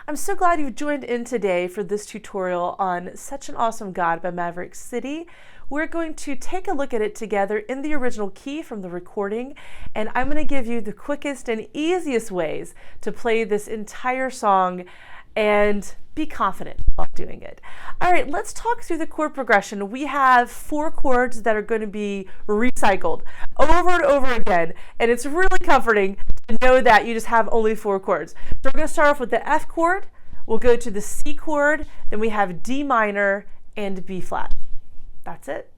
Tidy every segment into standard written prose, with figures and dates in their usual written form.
I'm so glad you've joined in today for this tutorial on Such an Awesome God by Maverick City. We're going to take a look at it together in the original key from the recording, and I'm going to give you the quickest and easiest ways to play this entire song and be confident while doing it. All right, let's talk through the chord progression. We have 4 chords that are going to be recycled over and over again, and it's really comforting to know that you just have only 4 chords. So we're going to start off with the F chord, we'll go to the C chord, then we have D minor and B flat. That's it.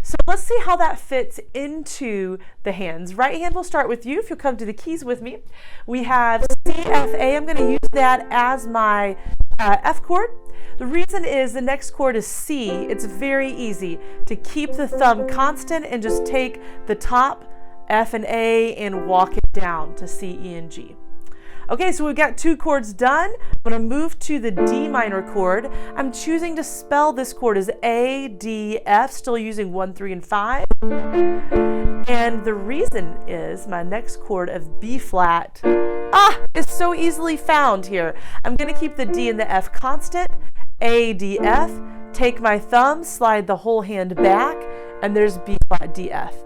So let's see how that fits into the hands. Right hand will start with you if you'll come to the keys with me. We have C, F, A. I'm going to use that as my F chord. The reason is the next chord is C. It's very easy to keep the thumb constant and just take the top F and A and walk it down to C, E, and G. Okay, so we've got 2 chords done. I'm going to move to the D minor chord. I'm choosing to spell this chord as A, D, F, still using 1, 3, and 5. And the reason is my next chord of B flat is so easily found here. I'm going to keep the D and the F constant, A, D, F, take my thumb, slide the whole hand back, and there's B flat, D, F.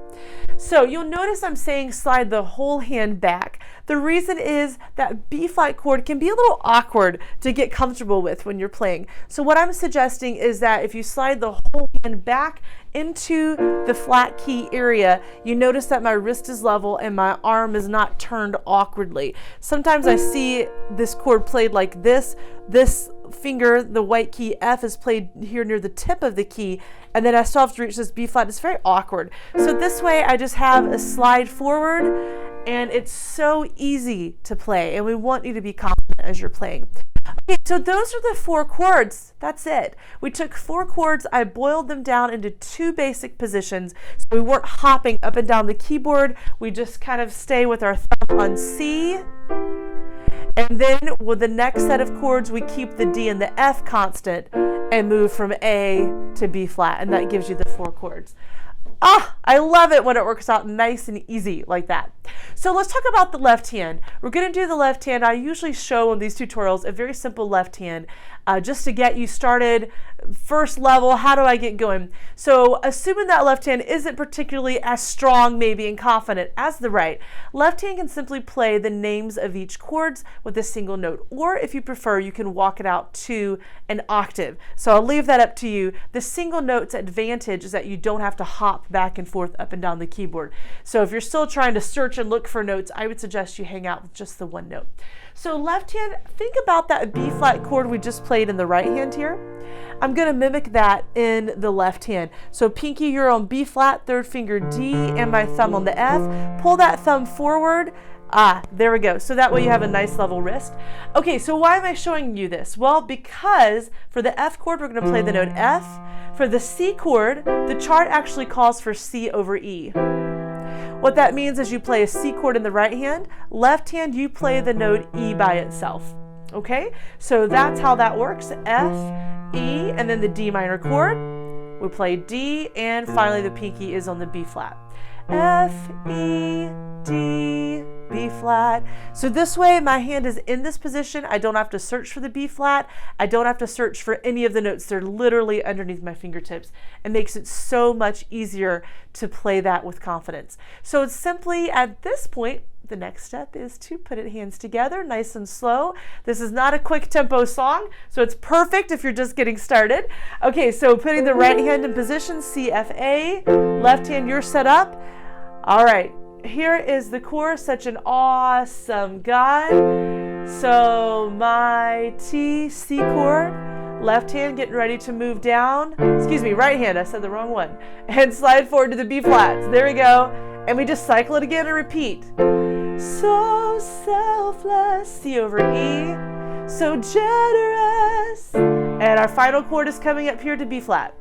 So you'll notice I'm saying slide the whole hand back. The reason is that B flat chord can be a little awkward to get comfortable with when you're playing. So what I'm suggesting is that if you slide the whole hand back into the flat key area, you notice that my wrist is level and my arm is not turned awkwardly. Sometimes I see this chord played like this. This finger, the white key F, is played here near the tip of the key, and then I still have to reach this B flat. It's very awkward. So this way I just have a slide forward, and it's so easy to play, and we want you to be confident as you're playing. Okay, so those are the 4 chords. That's it. We took 4 chords, I boiled them down into 2 basic positions, so we weren't hopping up and down the keyboard. We just kind of stay with our thumb on C, and then with the next set of chords, we keep the D and the F constant and move from A to B flat, and that gives you the 4 chords. I love it when it works out nice and easy like that. So let's talk about the left hand. We're going to do the left hand. I usually show in these tutorials a very simple left hand just to get you started. First level, how do I get going? So assuming that left hand isn't particularly as strong maybe and confident as the right, left hand can simply play the names of each chords with a single note, or if you prefer, you can walk it out to an octave. So I'll leave that up to you. The single note's advantage is that you don't have to hop back and forth up and down the keyboard. So if you're still trying to search and look for notes, I would suggest you hang out with just the 1 note. So left hand, think about that B flat chord we just played in the right hand here. I'm going to mimic that in the left hand. So pinky, you're on B flat, 3rd finger D, and my thumb on the F. Pull that thumb forward. There we go. So that way you have a nice level wrist. Okay, so why am I showing you this? Well, because for the F chord, we're going to play the note F. For the C chord, the chart actually calls for C over E. What that means is you play a C chord in the right hand, left hand you play the note E by itself. Okay, so that's how that works. F, E, and then the D minor chord. We play D, and finally the pinky is on the B flat. F, E, D, B flat. So this way my hand is in this position. I don't have to search for the B flat. I don't have to search for any of the notes. They're literally underneath my fingertips. It makes it so much easier to play that with confidence. So it's simply at this point, the next step is to put it hands together, nice and slow. This is not a quick tempo song, so it's perfect if you're just getting started. Okay, so putting the right hand in position, C, F, A, left hand, you're set up. All right, here is the chorus, Such an Awesome God. So my T, C chord, left hand getting ready to move down. Excuse me, right hand, I said the wrong one. And slide forward to the B flats. There we go. And we just cycle it again and repeat. So selfless, C over E, so generous. And our final chord is coming up here to B flat.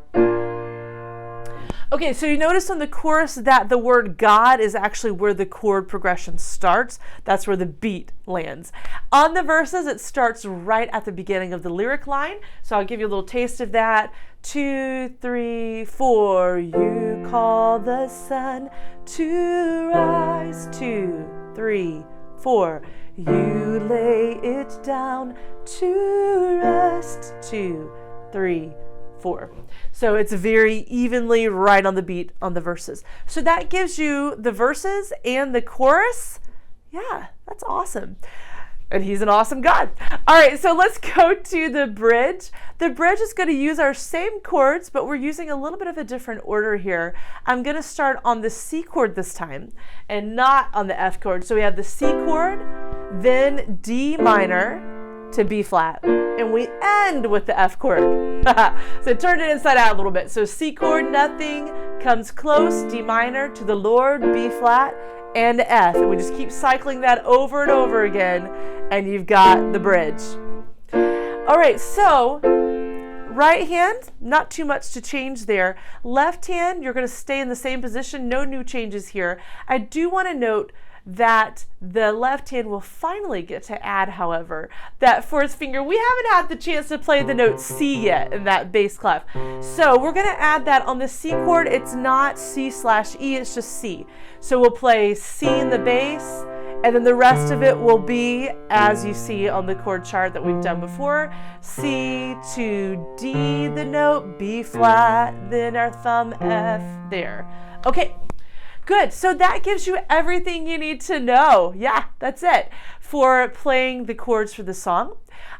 Okay, so you notice on the chorus that the word God is actually where the chord progression starts. That's where the beat lands. On the verses, it starts right at the beginning of the lyric line. So I'll give you a little taste of that. 2, 3, 4, you call the sun to rise. 2, 3, 4, You lay it down to rest. 2, 3, 4. So it's very evenly right on the beat on the verses. So that gives you the verses and the chorus. Yeah, that's awesome. And he's an awesome God. All right, so let's go to the bridge. The bridge is going to use our same chords, but we're using a little bit of a different order here. I'm going to start on the C chord this time and not on the F chord. So we have the C chord, then D minor to B flat, and we end with the F chord. So turn it inside out a little bit. So C chord, nothing comes close, D minor to the Lord, B flat, and F. And we just keep cycling that over and over again, and you've got the bridge. All right, so right hand, not too much to change there. Left hand, you're going to stay in the same position. No new changes here. I do want to note that the left hand will finally get to add, however, that fourth finger. We haven't had the chance to play the note C yet in that bass clef. So we're going to add that on the C chord. It's not C/E, it's just C. So we'll play C in the bass, and then the rest of it will be, as you see on the chord chart that we've done before, C to D the note, B flat, then our thumb F there. Okay. Good, so that gives you everything you need to know. Yeah, that's it for playing the chords for the song.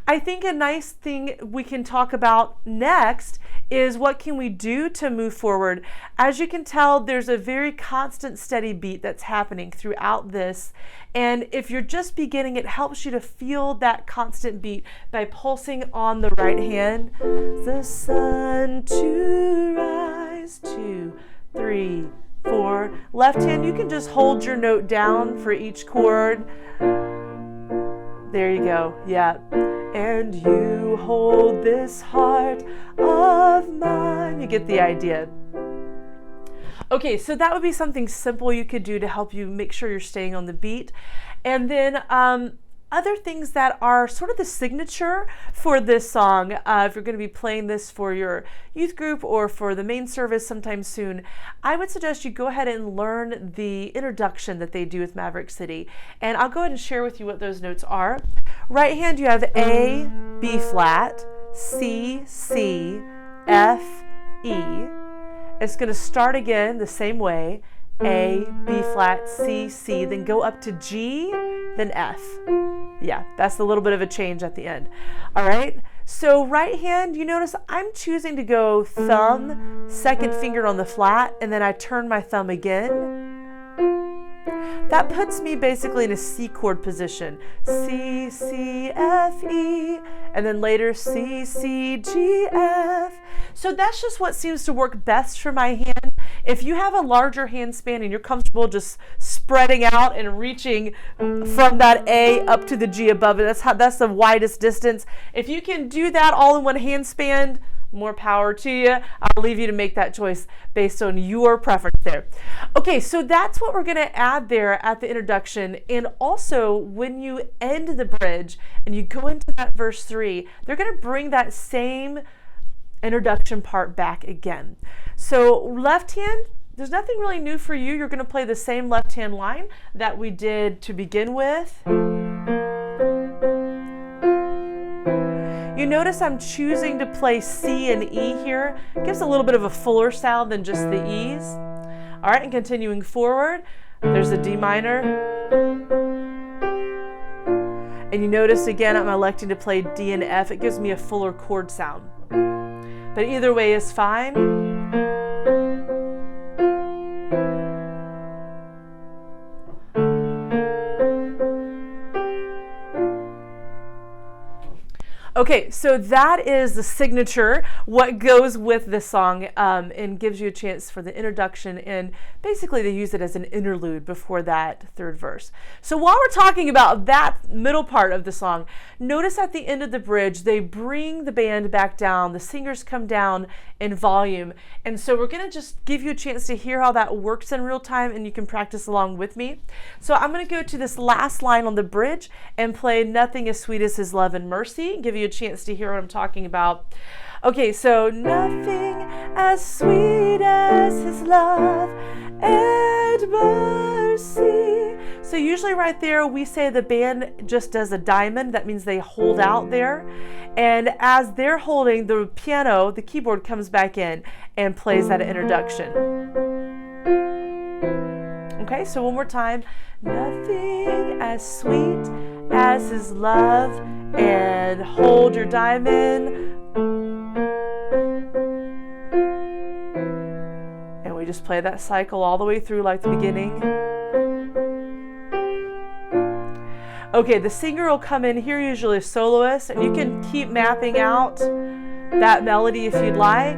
I think a nice thing we can talk about next is what can we do to move forward. As you can tell, there's a very constant, steady beat that's happening throughout this. And if you're just beginning, it helps you to feel that constant beat by pulsing on the right hand. The sun to rise, 2, 3, 4. Left hand, you can just hold your note down for each chord. There you go. Yeah. And you hold this heart of mine. You get the idea. Okay, so that would be something simple you could do to help you make sure you're staying on the beat. And then other things that are sort of the signature for this song, if you're going to be playing this for your youth group or for the main service sometime soon, I would suggest you go ahead and learn the introduction that they do with Maverick City. And I'll go ahead and share with you what those notes are. Right hand, you have A, B flat, C, C, F, E. It's going to start again the same way. A, B flat, C, C, then go up to G, then F. Yeah, that's a little bit of a change at the end. All right, so right hand, you notice I'm choosing to go thumb, second finger on the flat, and then I turn my thumb again. That puts me basically in a C chord position. C, C, F, E, and then later C, C, G, F. So that's just what seems to work best for my hand. If you have a larger hand span and you're comfortable just spreading out and reaching from that A up to the G above it, that's the widest distance. If you can do that all in one hand span, more power to you. I'll leave you to make that choice based on your preference there. Okay, so that's what we're going to add there at the introduction. And also, when you end the bridge and you go into that verse 3, they're going to bring that same introduction part back again. So left hand, there's nothing really new for you. You're going to play the same left hand line that we did to begin with. You notice I'm choosing to play C and E here. It gives a little bit of a fuller sound than just the E's. All right, and continuing forward, there's a D minor. And you notice again, I'm electing to play D and F. It gives me a fuller chord sound. But either way is fine. Okay, so that is the signature, what goes with the song, and gives you a chance for the introduction, and basically they use it as an interlude before that third verse. So while we're talking about that middle part of the song, notice at the end of the bridge, they bring the band back down, the singers come down in volume, and so we're going to just give you a chance to hear how that works in real time, and you can practice along with me. So I'm going to go to this last line on the bridge and play Nothing as Sweet as His Love and Mercy, give you a chance to hear what I'm talking about. Okay, so nothing as sweet as His love and mercy, So usually right there, we say the band just does a diamond. That means they hold out there. And as they're holding, the piano, the keyboard comes back in and plays that introduction. Okay, so one more time. Nothing as sweet as his love, and hold your diamond. And we just play that cycle all the way through like the beginning. Okay, the singer will come in here, usually a soloist, and you can keep mapping out that melody if you'd like.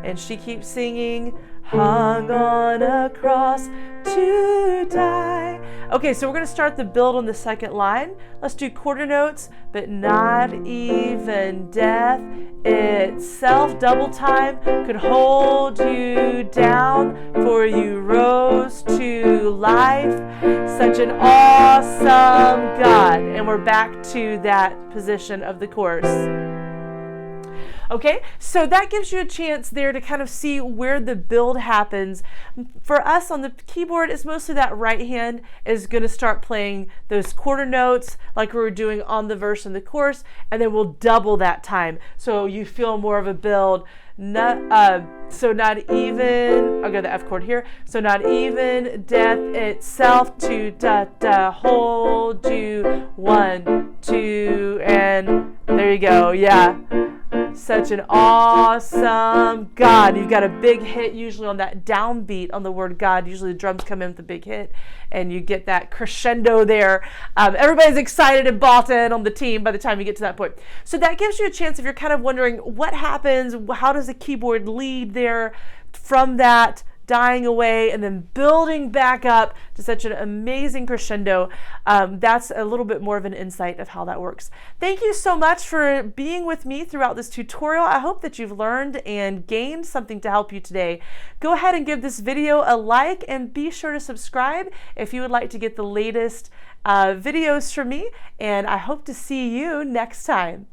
And she keeps singing, hung on a cross to die. Okay, so we're going to start the build on the second line. Let's do quarter notes, but not even death itself. Double time could hold you down, for you rose to life. Such an awesome God. And we're back to that position of the chorus. Okay, so that gives you a chance there to kind of see where the build happens. For us on the keyboard, it's mostly that right hand is going to start playing those quarter notes like we were doing on the verse and the chorus, and then we'll double that time. So you feel more of a build. So not even, I'll go the F chord here. So not even death itself to hold you. 1, 2, and there you go. Yeah. Such an awesome God. You've got a big hit usually on that downbeat on the word God. Usually the drums come in with a big hit and you get that crescendo there. Everybody's excited and bought in on the team by the time you get to that point. So that gives you a chance if you're kind of wondering what happens, how does the keyboard lead there from that dying away and then building back up to such an amazing crescendo. That's a little bit more of an insight of how that works. Thank you so much for being with me throughout this tutorial. I hope that you've learned and gained something to help you today. Go ahead and give this video a like and be sure to subscribe if you would like to get the latest videos from me, and I hope to see you next time.